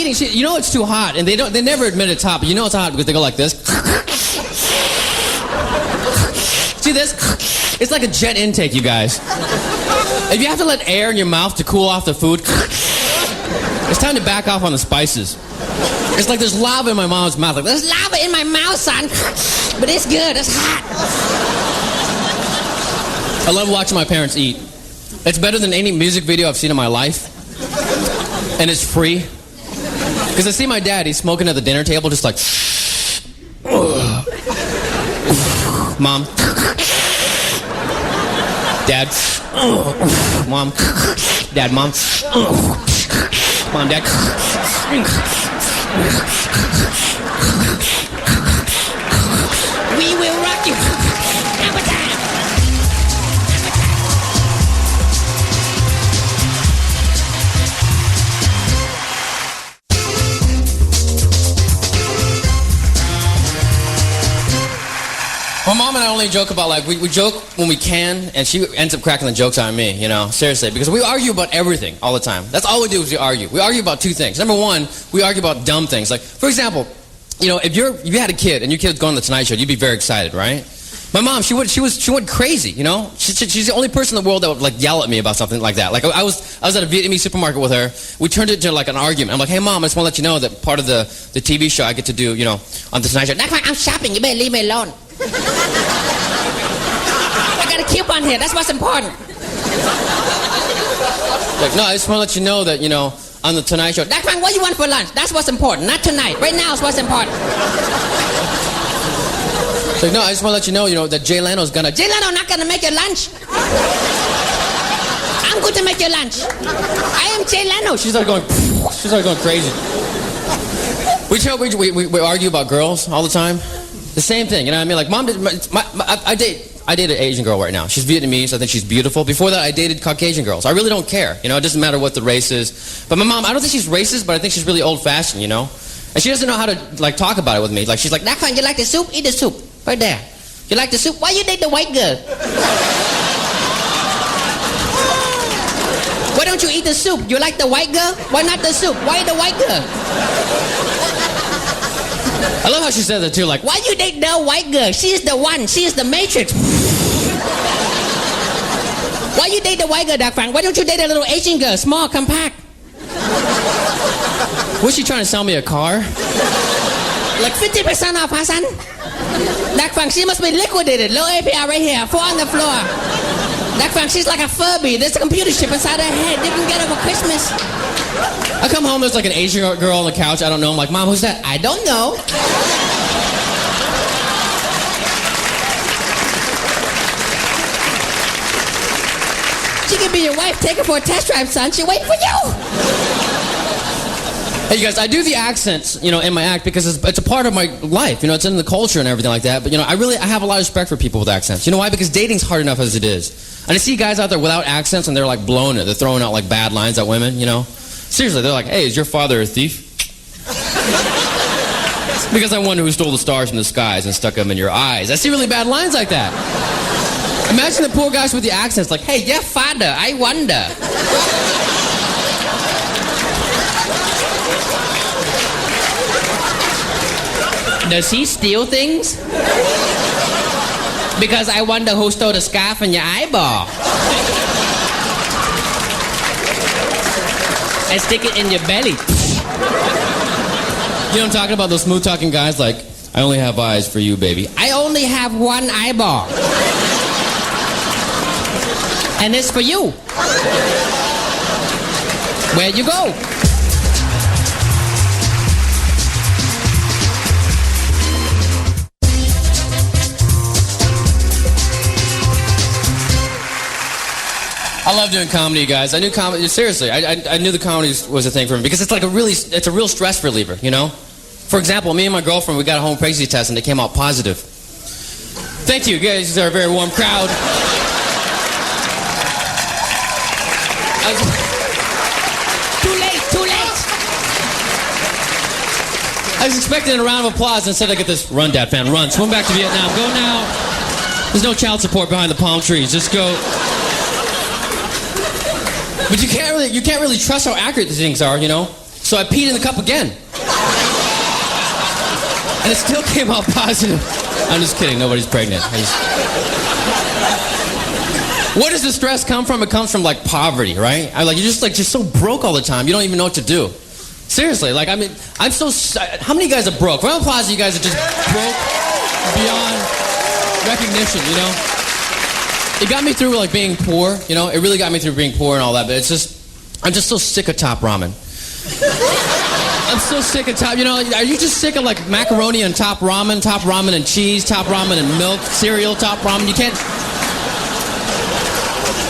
eating, you know it's too hot, and they never admit it's hot, but you know it's hot because they go like this. See this? It's like a jet intake, you guys. If you have to let air in your mouth to cool off the food, it's time to back off on the spices. It's like there's lava in my mom's mouth. Like, there's lava in my mouth, son, but it's good, it's hot. I love watching my parents eat. It's better than any music video I've seen in my life. And it's free. Because I see my dad, he's smoking at the dinner table just like... Mom. Dad. Mom. Dad, Mom. Mom, Dad. We will rock you. My mom and I only joke about, like, we joke when we can, and she ends up cracking the jokes on me, you know, seriously, because we argue about everything all the time. That's all we do is we argue. We argue about two things. Number one, we argue about dumb things. Like, for example, you know, if you had a kid and your kid was going on the Tonight Show, you'd be very excited, right? My mom, she went crazy, you know? She's the only person in the world that would, like, yell at me about something like that. Like, I was at a Vietnamese supermarket with her. We turned it into, like, an argument. I'm like, hey, Mom, I just want to let you know that part of the TV show I get to do, you know, on the Tonight Show. That's why I'm shopping. You better leave me alone. I got a coupon here. That's what's important. Like, no, I just want to let you know that, you know, on the Tonight Show. That's fine. What do you want for lunch? That's what's important. Not tonight. Right now is what's important. Like, no, I just want to let you know, that Jay Leno's gonna... Jay Leno not gonna make your lunch. I'm going to make your lunch. I am Jay Leno. She's like going crazy. We argue about girls all the time. The same thing, you know what I mean? Like, Mom, I date an Asian girl right now. She's Vietnamese. I think she's beautiful. Before that, I dated Caucasian girls. I really don't care. You know, it doesn't matter what the race is. But my mom, I don't think she's racist, but I think she's really old-fashioned, you know? And she doesn't know how to, like, talk about it with me. Like, she's like, that fine, you like the soup? Eat the soup. Right there. You like the soup? Why you date the white girl? Why don't you eat the soup? You like the white girl? Why not the soup? Why the white girl? I love how she said that too, like, why you date the white girl? She is the one. She is the matrix. Why you date the white girl, Doc Frank? Why don't you date a little Asian girl? Small, compact. Was she trying to sell me a car? Like 50% off, huh, son? Doc Frank, she must be liquidated. Low APR right here. 4 on the floor. Doc Frank, she's like a Furby. There's a computer chip inside her head. Didn't get her for Christmas. I come home, there's like an Asian girl on the couch. I don't know. I'm like, Mom, who's that? I don't know. She could be your wife. Take her for a test drive, son. She'll wait for you. Hey, you guys, I do the accents, you know, in my act because it's a part of my life. You know, it's in the culture and everything like that. But, you know, I have a lot of respect for people with accents. You know why? Because dating's hard enough as it is. And I see guys out there without accents and they're, like, blowing it. They're throwing out, like, bad lines at women, you know? Seriously, they're like, hey, is your father a thief? Because I wonder who stole the stars from the skies and stuck them in your eyes. I see really bad lines like that. Imagine the poor guys with the accents like, hey, your father, I wonder. Does he steal things? Because I wonder who stole the scarf in your eyeball. And stick it in your belly. You know what I'm talking about? Those smooth talking guys like, I only have eyes for you, baby. I only have one eyeball. And it's for you. Where'd you go? I love doing comedy, you guys. I knew comedy, seriously, I knew the comedy was a thing for me because it's like it's a real stress reliever, you know? For example, me and my girlfriend, we got a home pregnancy test and they came out positive. Thank you, guys are a very warm crowd. Too late. I was expecting a round of applause. Instead I get this, run, Dad, fan, run. Swim back to Vietnam. Go now. There's no child support behind the palm trees. Just go. But you can't really trust how accurate these things are, you know? So I peed in the cup again. And it still came out positive. I'm just kidding. Nobody's pregnant. Where does the stress come from? It comes from like poverty, right? You're just so broke all the time. You don't even know what to do. Seriously, I'm so. How many guys are broke? Round of applause, you guys are just broke beyond recognition. You know, it got me through like being poor. You know, it really got me through being poor and all that. But I'm just so sick of top ramen. I'm so sick of top. You know, are you just sick of like macaroni and top ramen and cheese, top ramen and milk, cereal, top ramen? You can't.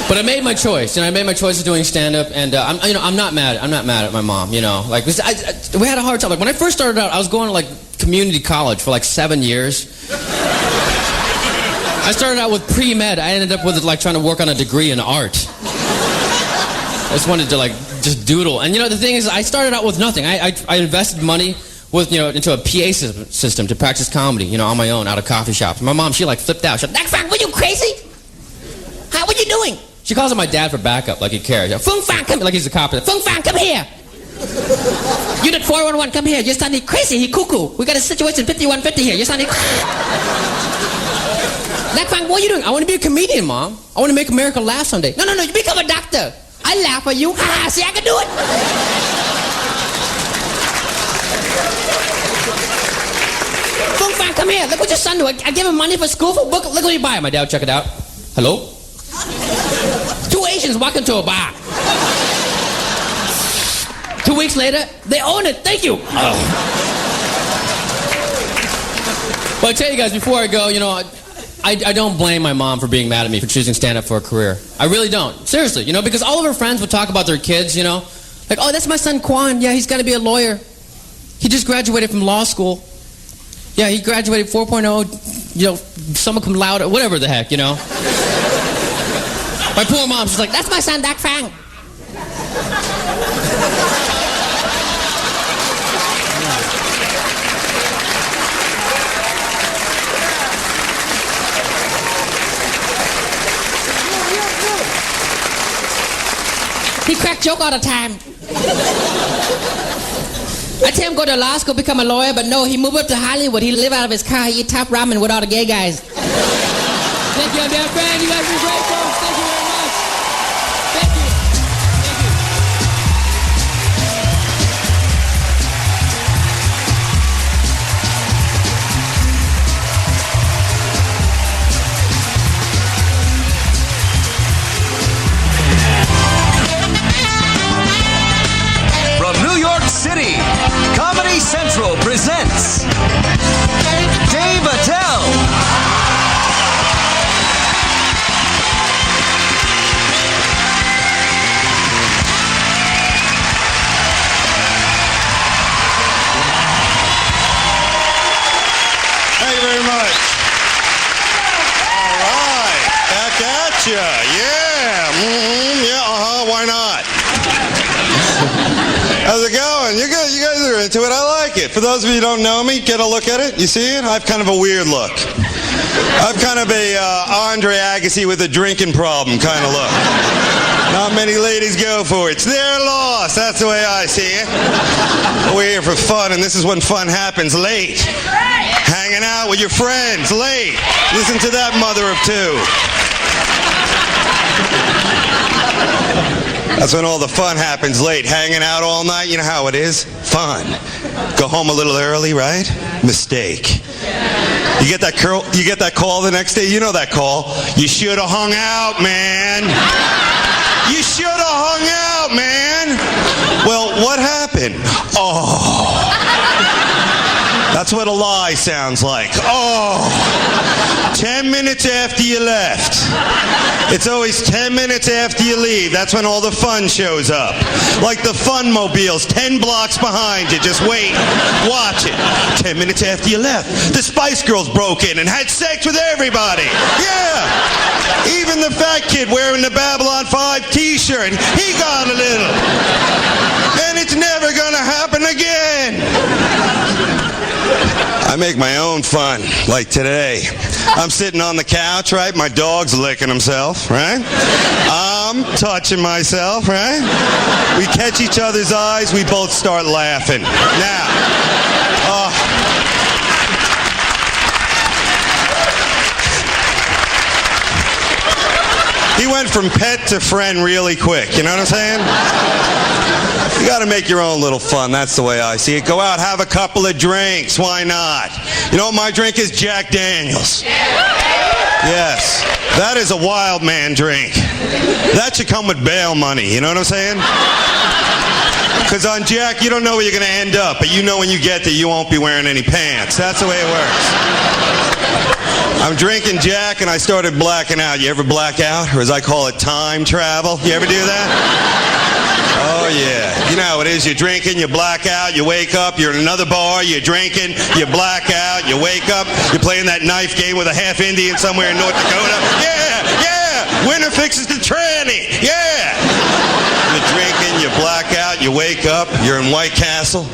But I made my choice. You know, I made my choice of doing stand-up, and I'm not mad. I'm not mad at my mom. You know, we had a hard time. Like when I first started out, I was going to like community college for like 7 years. I started out with pre-med. I ended up with like trying to work on a degree in art. I just wanted to like just doodle. And you know, the thing is, I started out with nothing. I invested money with into a PA system to practice comedy. You know, on my own out of coffee shops. My mom, she like flipped out. She like, "Frank, were you crazy? What are you doing?" She calls on my dad for backup, like he cares. Fung Fang, come, like he's a cop. Fung Fang, come here. Unit 411, come here. You're sounding crazy. He cuckoo. We got a situation 5150 here. You're sounding. Like Fang, what are you doing? I want to be a comedian, Mom. I want to make America laugh someday. No, you become a doctor. I laugh at you. Ha! See, I can do it. Fung Fang, come here. Look what your son do. I give him money for school for book. Look what he buy. My dad, check it out. Hello? 2 Asians walk into a bar. 2 weeks later, they own it. Thank you. Oh. Well, I tell you guys, before I go, you know, I don't blame my mom for being mad at me for choosing stand-up for a career. I really don't. Seriously, you know, because all of her friends would talk about their kids, you know. Like, oh, that's my son Quan. Yeah, he's got to be a lawyer. He just graduated from law school. Yeah, he graduated 4.0, you know, summa cum laude, whatever the heck, you know. My poor mom, she's like, that's my son, Dak Fang. He crack joke all the time. I tell him go to law school, become a lawyer, but no, he moved up to Hollywood. He live out of his car, he eat top ramen with all the gay guys. Thank you, I'm Dan Fran. You guys are great, folks. Thank you very much. Thank you. From New York City, Comedy Central presents Dave Attell. Thank you very much. All right, back at ya. Yeah, why not? How's it going? You're good. You guys are into it. I like it. For those of you who don't know me, get a look at it. You see it? I have kind of a weird look. I have kind of a Andre Agassi with a drinking problem kind of look. Not many ladies go for it. It's their loss. That's the way I see it. We're here for fun, and this is when fun happens late. Hanging out with your friends late. Listen to that mother of two. That's when all the fun happens late. Hanging out all night, you know how it is? Fun. Go home a little early, right? Mistake. You get that call the next day, you know that call. You should have hung out, man. You should have hung out, man. Well, what happened? Oh. That's what a lie sounds like. Oh. 10 minutes after you left. It's always 10 minutes after you leave. That's when all the fun shows up. Like the fun mobiles, 10 blocks behind you. Just wait. Watch it. 10 minutes after you left. The Spice Girls broke in and had sex with everybody. Yeah. Even the fat kid wearing the Babylon 5 t-shirt, he got a little. And it's never gonna happen again. I make my own fun, like today. I'm sitting on the couch, right? My dog's licking himself, right? I'm I'm touching myself, right? We catch each other's eyes, we both start laughing. Now, he went from pet to friend really quick, you know what I'm saying? You gotta make your own little fun, that's the way I see it. Go out, have a couple of drinks, why not? You know what my drink is? Jack Daniels. Yes, that is a wild man drink. That should come with bail money, you know what I'm saying? Because on Jack, you don't know where you're gonna end up, but you know when you get there, you won't be wearing any pants. That's the way it works. I'm drinking Jack and I started blacking out. You ever black out? Or as I call it, time travel. You ever do that? Oh yeah. You know how it is. You're drinking, you black out, you wake up, you're in another bar, you're drinking, you black out, you wake up, you're playing that knife game with a half Indian somewhere in North Dakota. Yeah, yeah. Winner fixes the tranny. Yeah. You're drinking, you black out, you wake up, you're in White Castle.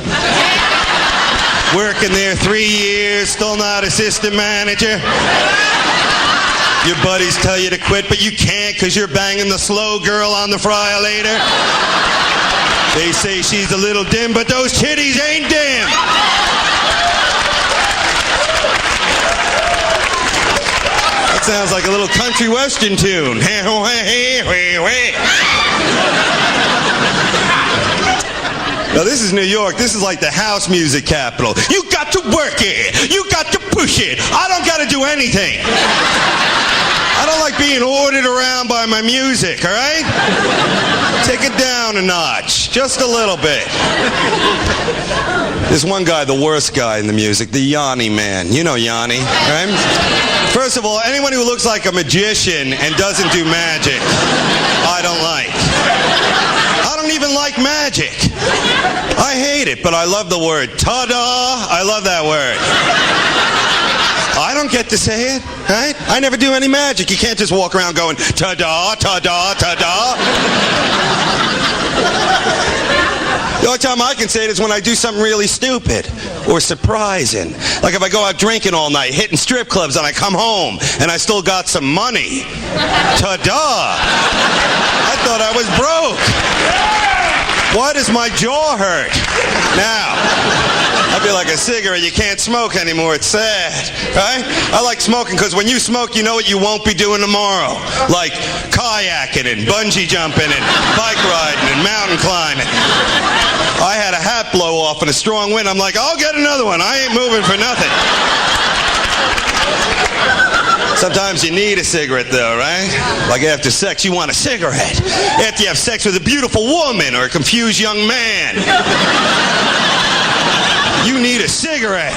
Working there 3 years, still not assistant manager. Your buddies tell you to quit, but you can't because you're banging the slow girl on the fryer later. They say she's a little dim, but those titties ain't dim. That sounds like a little country western tune. Now this is New York. This is like the house music capital. You got to work it. You got to push it. I don't got to do anything. I don't like being ordered around by my music, all right? Take it down a notch, just a little bit. There's one guy, the worst guy in the music, the Yanni man. You know Yanni, right? First of all, anyone who looks like a magician and doesn't do magic, I don't like. I don't even like magic. I hate it, but I love the word. Ta-da! I love that word. I don't get to say it, right? I never do any magic. You can't just walk around going, ta-da, ta-da, ta-da. The only time I can say it is when I do something really stupid or surprising. Like if I go out drinking all night, hitting strip clubs, and I come home and I still got some money. Ta-da! I thought I was broke. Why does my jaw hurt? Now, I feel like a cigarette. You can't smoke anymore. It's sad, right? I like smoking because when you smoke, you know what you won't be doing tomorrow. Like kayaking and bungee jumping and bike riding and mountain climbing. I had a hat blow off in a strong wind. I'm like, I'll get another one. I ain't moving for nothing. Sometimes you need a cigarette though, right? Like after sex, you want a cigarette. After you have sex with a beautiful woman or a confused young man, you need a cigarette.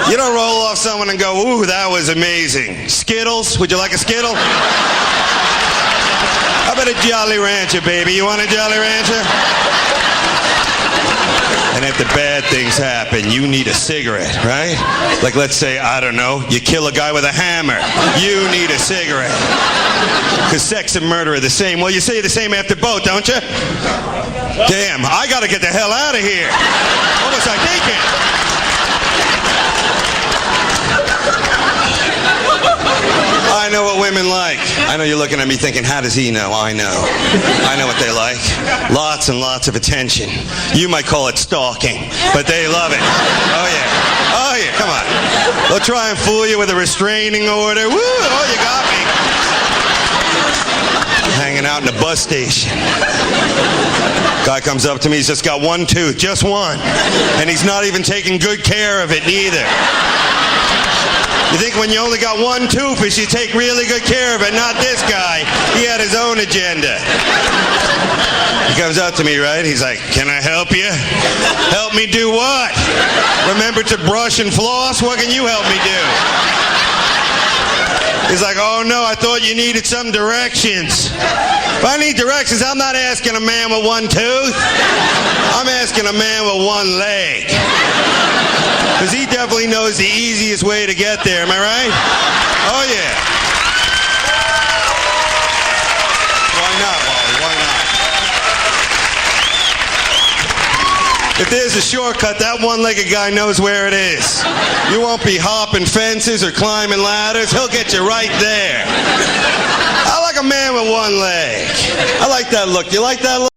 You don't roll off someone and go, ooh, that was amazing. Skittles? Would you like a Skittle? How about a Jolly Rancher, baby? You want a Jolly Rancher? And if the bad things happen, you need a cigarette, right? Like let's say, I don't know, you kill a guy with a hammer. You need a cigarette. Because sex and murder are the same. Well, you say the same after both, don't you? Damn, I got to get the hell out of here. What was I thinking? I know what women like. I know you're looking at me thinking, how does he know? I know. I know what they like. Lots and lots of attention. You might call it stalking, but they love it. Oh, yeah. Oh, yeah. Come on. They'll try and fool you with a restraining order. Woo! Oh, you got me. Hanging out in a bus station. Guy comes up to me. He's just got one tooth. Just one. And he's not even taking good care of it, neither. You think when you only got one tooth, you should take really good care of it. Not this guy. He had his own agenda. He comes up to me, right? He's like, can I help you? Help me do what? Remember to brush and floss? What can you help me do? He's like, oh no, I thought you needed some directions. If I need directions, I'm not asking a man with one tooth. I'm asking a man with one leg. Because he definitely knows the easiest way to get there, am I right? Oh, yeah. Why not, Wally? Why not? If there's a shortcut, that one-legged guy knows where it is. You won't be hopping fences or climbing ladders. He'll get you right there. I like a man with one leg. I like that look. You like that look?